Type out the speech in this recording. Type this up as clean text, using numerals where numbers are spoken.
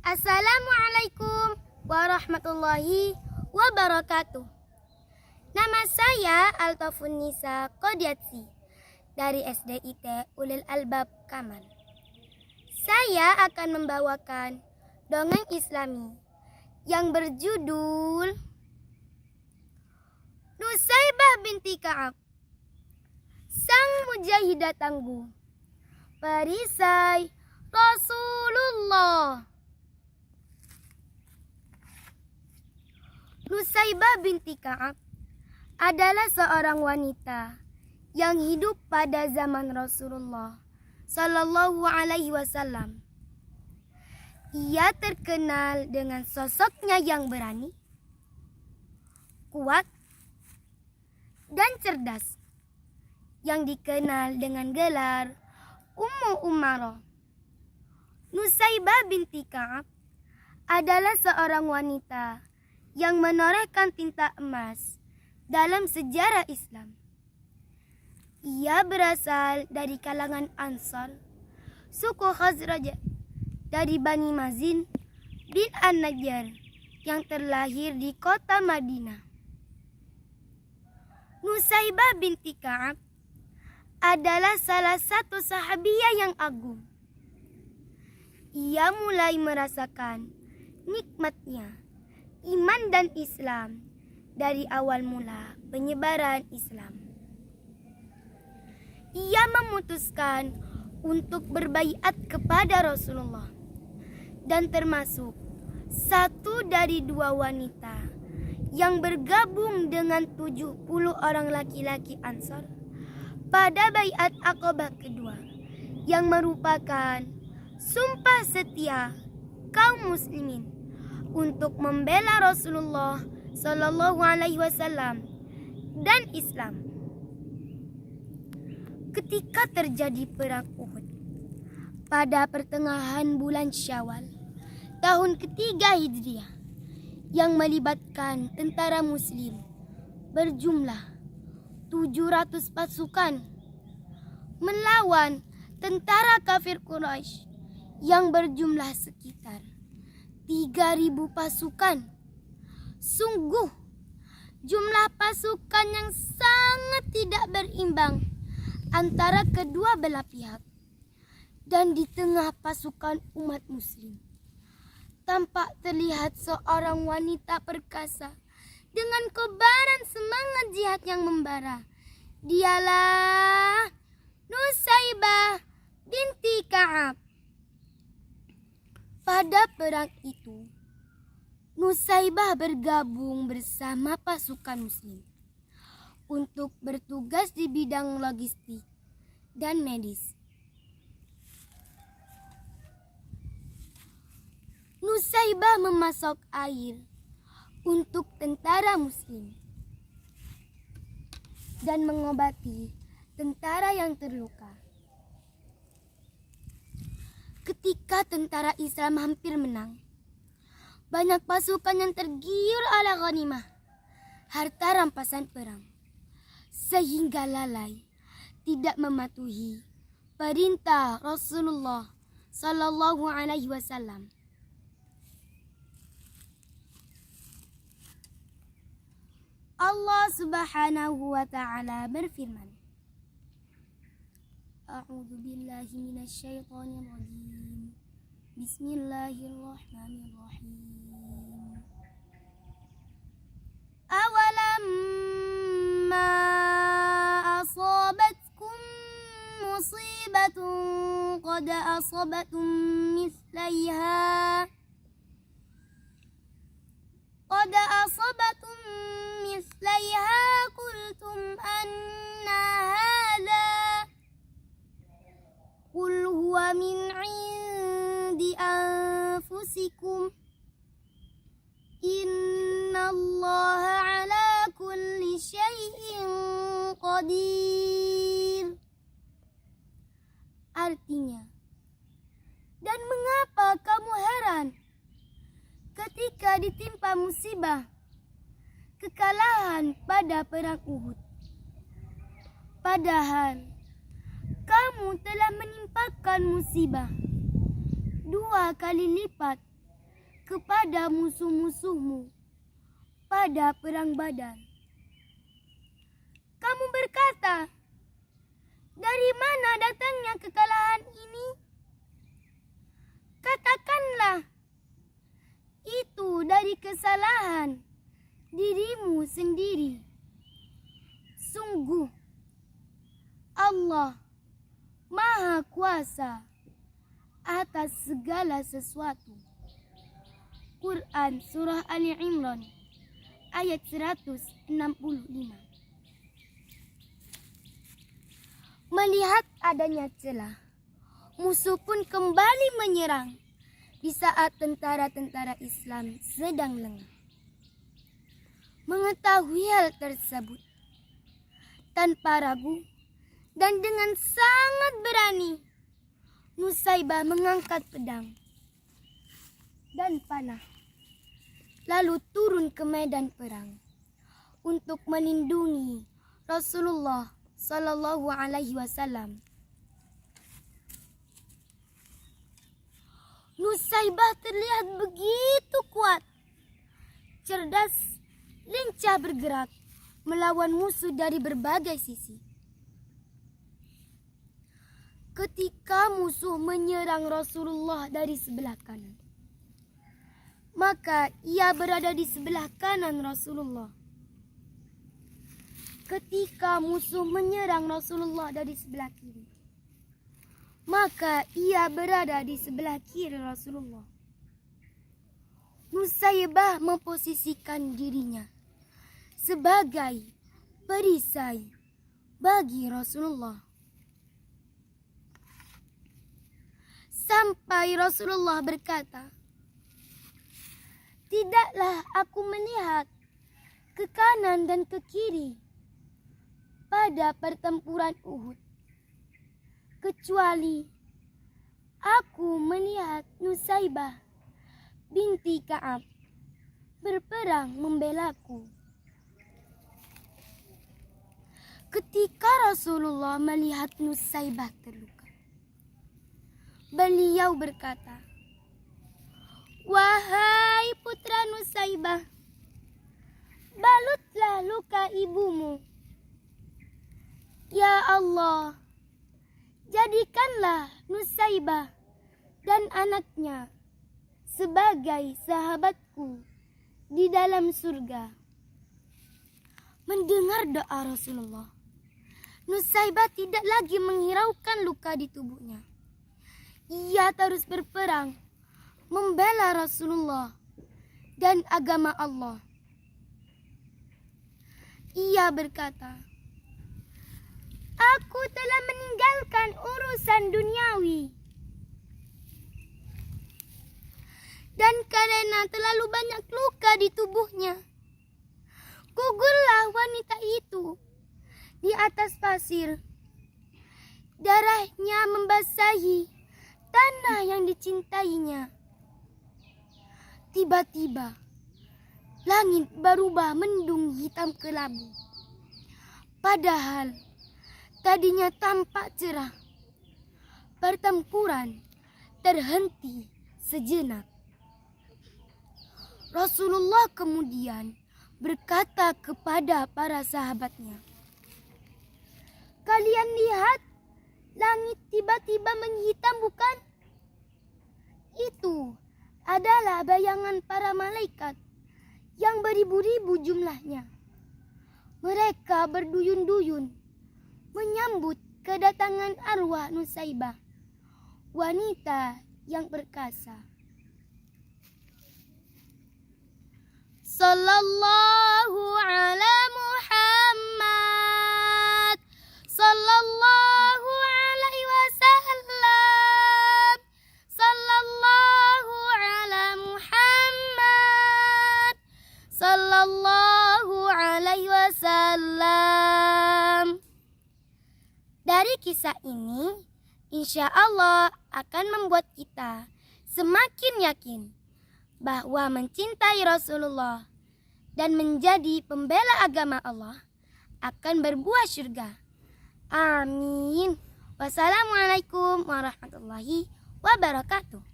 Assalamualaikum warahmatullahi wabarakatuh. Nama saya Altafunnisa Qodiatsi dari SDIT Ulil Albab Kamal. Saya akan membawakan dongeng Islami yang berjudul Nusaybah binti Ka'ab, sang mujahidah tangguh, perisai Rasulullah. Nusaybah binti Ka'ab adalah seorang wanita yang hidup pada zaman Rasulullah Sallallahu Alaihi Wasallam. Ia terkenal dengan sosoknya yang berani, kuat, dan cerdas, yang dikenal dengan gelar Ummu Umarah. Nusaybah binti Ka'ab adalah seorang wanita yang menorehkan tinta emas dalam sejarah Islam. Ia berasal dari kalangan Ansar, suku Khazraj, dari Bani Mazin bin An-Najjar yang terlahir di kota Madinah. Nusaybah binti Ka'ab adalah salah satu sahabiah yang agung. Ia mulai merasakan nikmatnya iman dan Islam dari awal mula penyebaran Islam. Ia memutuskan untuk berbaiat kepada Rasulullah dan termasuk satu dari dua wanita yang bergabung dengan 70 orang laki-laki Ansar pada baiat Aqabah kedua, yang merupakan sumpah setia kaum muslimin untuk membela Rasulullah Sallallahu Alaihi Wasallam dan Islam. Ketika terjadi perang Uhud pada pertengahan bulan Syawal tahun ketiga Hijriah, yang melibatkan tentara muslim berjumlah 700 pasukan melawan tentara kafir Quraisy yang berjumlah sekitar 3.000 pasukan. Sungguh jumlah pasukan yang sangat tidak berimbang antara kedua belah pihak. Dan di tengah pasukan umat muslim tampak terlihat seorang wanita perkasa dengan kobaran semangat jihad yang membara. Dialah Nusaybah binti Ka'ab. Pada perang itu, Nusaybah bergabung bersama pasukan muslim untuk bertugas di bidang logistik dan medis. Nusaybah memasok air untuk tentara muslim dan mengobati tentara yang terluka. Ketika tentara Islam hampir menang, banyak pasukan yang tergiur oleh ghanimah, harta rampasan perang, sehingga lalai tidak mematuhi perintah Rasulullah Sallallahu Alaihi Wasallam. Allah Subhanahu wa Ta'ala berfirman, A'udzu billahi minasyaitonir rajim. Bismillahirrahmanirrahim. Awalamma asabatkum musibatun qad asabatum mislaiha qultum anna hadha qul huwa min indi anfusikum innallaha ala kulli syai'in qadir. Artinya, dan mengapa kamu heran ketika ditimpa musibah kekalahan pada perang Uhud, padahal kamu telah menimpakan musibah 2 kali lipat kepada musuh-musuhmu pada perang Badar. Kamu berkata, dari mana datangnya kekalahan ini? Katakanlah, itu dari kesalahan dirimu sendiri. Sungguh, Allah Maha Kuasa atas segala sesuatu. Quran Surah Ali Imran ayat 165. Melihat adanya celah, musuh pun kembali menyerang di saat tentara-tentara Islam sedang lengah. Mengetahui hal tersebut, tanpa ragu dan dengan sangat berani, Nusaybah mengangkat pedang dan panah, lalu turun ke medan perang untuk melindungi Rasulullah Sallallahu Alaihi Wasallam. Nusaybah terlihat begitu kuat, cerdas, lincah bergerak melawan musuh dari berbagai sisi. Ketika musuh menyerang Rasulullah dari sebelah kanan, maka ia berada di sebelah kanan Rasulullah. Ketika musuh menyerang Rasulullah dari sebelah kiri, maka ia berada di sebelah kiri Rasulullah. Nusaybah memposisikan dirinya sebagai perisai bagi Rasulullah. Sampai Rasulullah berkata, tidaklah aku melihat ke kanan dan ke kiri pada pertempuran Uhud, kecuali aku melihat Nusaybah binti Ka'ab berperang membelaku. Ketika Rasulullah melihat Nusaybah terluka, beliau berkata, wahai putra Nusaybah, balutlah luka ibumu. Ya Allah, jadikanlah Nusaybah dan anaknya sebagai sahabatku di dalam surga. Mendengar doa Rasulullah, Nusaybah tidak lagi menghiraukan luka di tubuhnya. Ia terus berperang, membela Rasulullah dan agama Allah. Ia berkata, aku telah meninggalkan urusan duniawi, dan karena terlalu banyak luka di tubuhnya, gugurlah wanita itu di atas pasir. Darahnya membasahi tanah yang dicintainya. Tiba-tiba, langit berubah mendung hitam kelabu. Padahal tadinya tampak cerah. Pertempuran terhenti sejenak. Rasulullah kemudian berkata kepada para sahabatnya, kalian lihat langit tiba-tiba menghitam, bukan? Itu adalah bayangan para malaikat yang beribu-ribu jumlahnya. Mereka berduyun-duyun menyambut kedatangan arwah Nusaybah, wanita yang perkasa. Sallallahu ala Muhammad, sallallahu alaihi wasallam, sallallahu ala Muhammad, sallallahu alaihi wasallam. Dari kisah ini, insya Allah akan membuat kita semakin yakin bahwa mencintai Rasulullah dan menjadi pembela agama Allah akan berbuah surga. Amin. Wassalamualaikum warahmatullahi wabarakatuh.